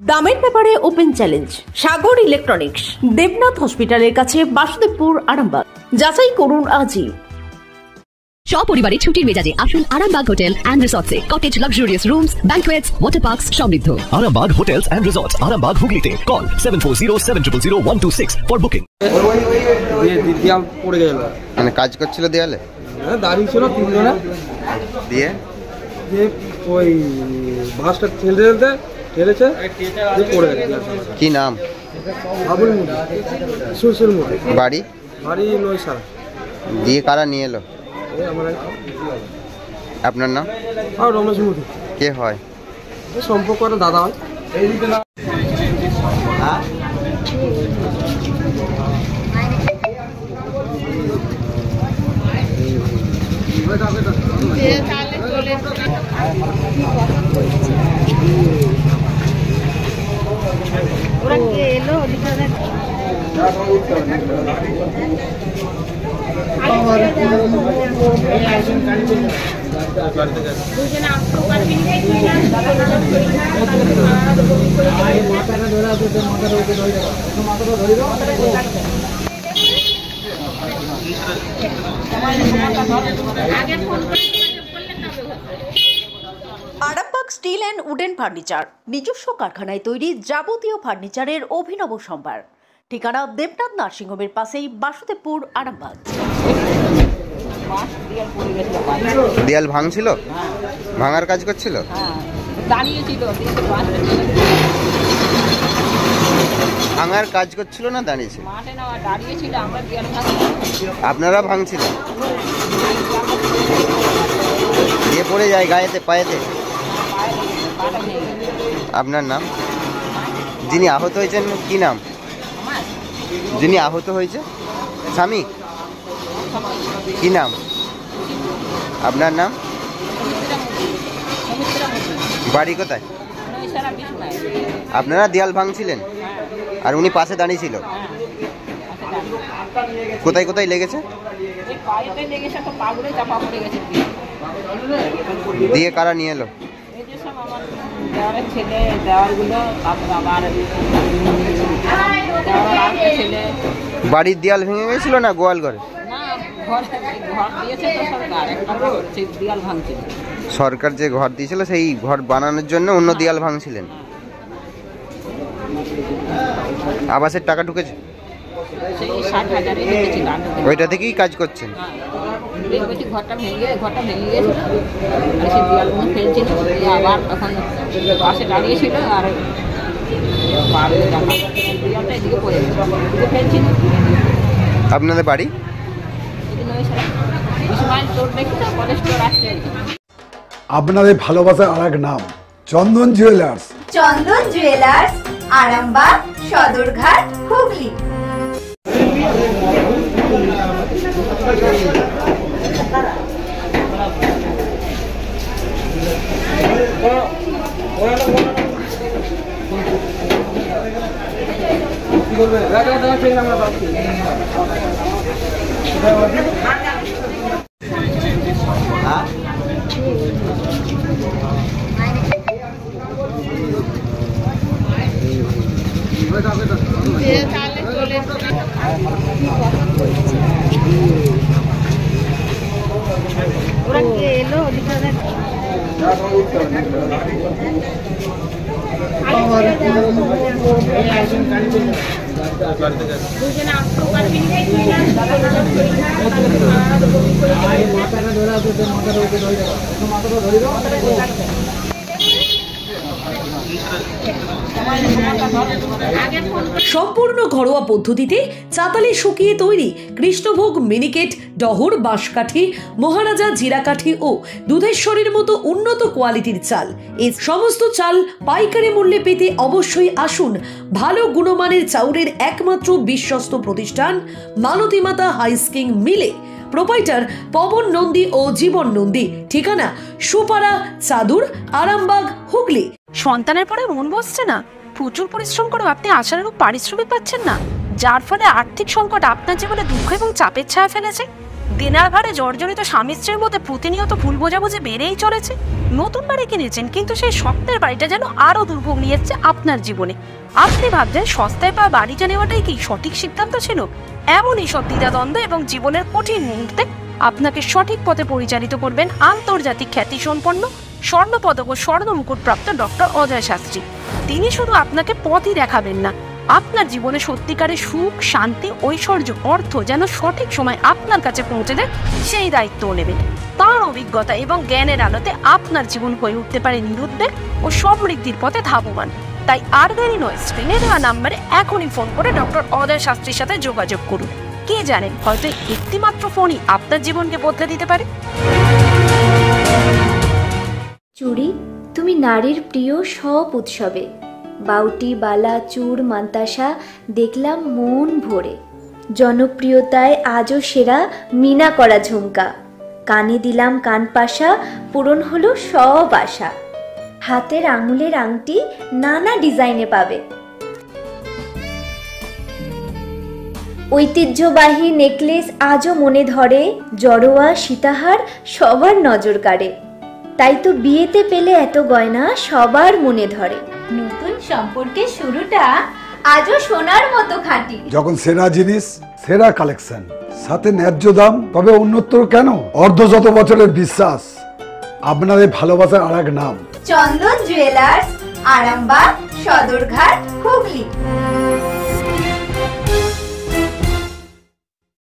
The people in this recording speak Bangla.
দামের ব্যাপারে ওপেন চ্যালেঞ্জ সাগর ইলেকট্রনিক্স, দেবনাথ হসপিটালের কাছে, বাসুদেবপুর, আরামবাগ। যাচাই করুন আজই। সপরিবারে ছুটির মেজাজে আসুন আরামবাগ হোটেল এন্ড রিসর্টসে। Cottage, luxurious rooms, banquets, water parks সমৃদ্ধ। Arambagh hotels and resorts, Arambagh হুগলিতে। Call 7407000126 for booking. দেয়াল পড়ে গেল, মানে কাজ করছিল দেয়ালে, দাঁড়িয়ে ছিল তিনজনে, দিয়ে ওই বাসটা ঠেলেছে, পড়ে গেছে। কি নাম? বাবুল মুদি, সুরসুর মুদি। বাড়ি নয়সারা। দিয়ে কারা নিয়ে এলো? আপনার নাম? রমেশ মুদি। কে হয়? সম্পর্ক দাদা হয়। ওরা কে এলো? Arambagh steel and wooden furniture, নিজস্ব কারখানায় তৈরি যাবতীয় ফার্নিচারের অভিনব সম্ভার। ঠিকানা দেবনাথ নার্সিংহোমের পাশেই, বাসুদেবপুর, আরামবাগ। দেয়াল ভাঙছিল? ভাঙার কাজ করছিল? ভাঙার কাজ করছিল না দাঁড়িয়েছিল? আপনারা ভাঙছিল? দিয়ে পড়ে যায় গায়েতে, পায়েতে? আপনার নাম? যিনি আহত হয়েছেন কি নাম? যিনি আহত হয়েছে স্বামী কি নাম? আপনার নাম? বাড়ি কোথায়? আপনারা দেয়াল ভাঙছিলেন আর উনি পাশে দাঁড়িয়েছিল? কোথায় কোথায় লেগেছে? দিয়ে কারা নিয়ে এলো? বাড়ির দেয়াল ভেঙে গেছিল না গোয়াল ঘরে? সরকার যে ঘর দিয়েছিল সেই ঘর বানানোর জন্য অন্য দেয়াল ভাঙছিলেন। আবাসের টাকা ঢুকেছে? ওইটা থেকেই কাজ করছেন? ঘরটা ভেঙে গেছিল, সেই দেয়ালগুলো ফেলছিল, আবার তখন পাশে দাঁড়িয়েছিল আর দেয়ালটা এদিকে পড়ে ফেলছিল। আপনাদের বাড়ি? আপনাদের ভালোবাসার আর এক নাম চন্দন জুয়েলার্স। চন্দন জুয়েলার্স, আরামবাগ, সদরঘাট, হুগলি। ওরা কে এলো? সম্পূর্ণ ঘরোয়া পদ্ধতিতে চাতালে শুকিয়ে তৈরি কৃষ্ণভোগ, মিনিকেট, ডহর, বাঁশকাঠি, মহারাজা, জিরাকাঠি ও দুধেশ্বরীর মতো উন্নত কোয়ালিটির চাল। এই সমস্ত চাল পাইকারি মূল্যে পেতে অবশ্যই আসুন ভালো গুণমানের চাউলের একমাত্র বিশ্বস্ত প্রতিষ্ঠান মালতীমাতা হাইস্কিং মিলে। প্রোপাইটার পবন নন্দী ও জীবন নন্দী। ঠিকানা সুপারা, চাদুর, আরামবাগ, হুগলি। সন্তানের পরে মন বসছে না, প্রচুর পরিশ্রম করেও আপনি আশানুরূপ পারিশ্রমিক পাচ্ছেন না, যার ফলে আর্থিক সংকট আপনার জীবনে দুঃখ এবং চাপের ছায়া ফেলেছে। দেনার ভারে জর্জরিত স্বামী স্ত্রীর মধ্যে প্রতিনিয়ত ভুল বোঝাবুঝি বেড়েই চলেছে। নতুন বাড়ি কিনেছেন, কিন্তু সেই স্বপ্নের বাড়িটা যেন আরো দুর্ভোগ নিয়ে এসছে আপনার জীবনে। আপনি ভাবছেন সস্তায় পাওয়া বাড়িটা নেওয়াটাই কি সঠিক সিদ্ধান্ত ছিল? এমনই সব দ্বিধাদ্বন্দ্ব এবং জীবনের কঠিন মুহূর্তে আপনাকে সঠিক পথে পরিচালিত করবেন আন্তর্জাতিক খ্যাতিসম্পন্ন স্বর্ণপদক ও স্বর্ণ মুকুটপ্রাপ্ত ডক্টর অজয় শাস্ত্রী। তিনি শুধু আপনাকে পথই দেখাবেন না, আপনার জীবনে সত্যিকারের সুখ, শান্তি, ঐশ্বর্য, অর্থ যেন সঠিক সময় আপনার কাছে পৌঁছে দেয় সেই দায়িত্বও নেবেন। তাঁর অভিজ্ঞতা এবং জ্ঞানের আলোতে আপনার জীবন হয়ে উঠতে পারে নিরুদ্বেগ ও সমৃদ্ধির পথে ধাবমান। তাই আর দেরি নয়, স্ক্রিনে দেওয়া নাম্বারে এখনই ফোন করে ডক্টর অজয় শাস্ত্রীর সাথে যোগাযোগ করুন। কে জানেন, হয়তো একটি মাত্র ফোনই আপনার জীবনকে বদলে দিতে পারে। চুড়ি, তুমি নারীর প্রিয় সব উৎসবে। বাউটি, বালা, চূড়, মান্তাসা দেখলাম মন ভরে। জনপ্রিয়তায় আজও সেরা মিনা করা ঝুমকা। কানে দিলাম কানপাশা, পূরণ হলো সব আশা। হাতের আঙুলের আংটি নানা ডিজাইনে পাবে। ঐতিহ্যবাহী নেকলেস আজও মনে ধরে। জড়োয়া, সীতাহার সবার নজর কাড়ে। তাই তো বিয়েতে পেলে এত গয়না সবার মনে ধরে। নতুন সম্পর্কের শুরুটা আজও সোনার মতো খাঁটি। যখন সেরা জিনিস, সেরা কালেকশন, সাথে ন্যায্য দাম, তবে উন্নতর কেন? অর্ধশত বছরের বিশ্বাস, আপনাদের ভালোবাসার আর এক নাম চন্দন জুয়েলার্স, আরামবাগ, সদরঘাট, হুগলি।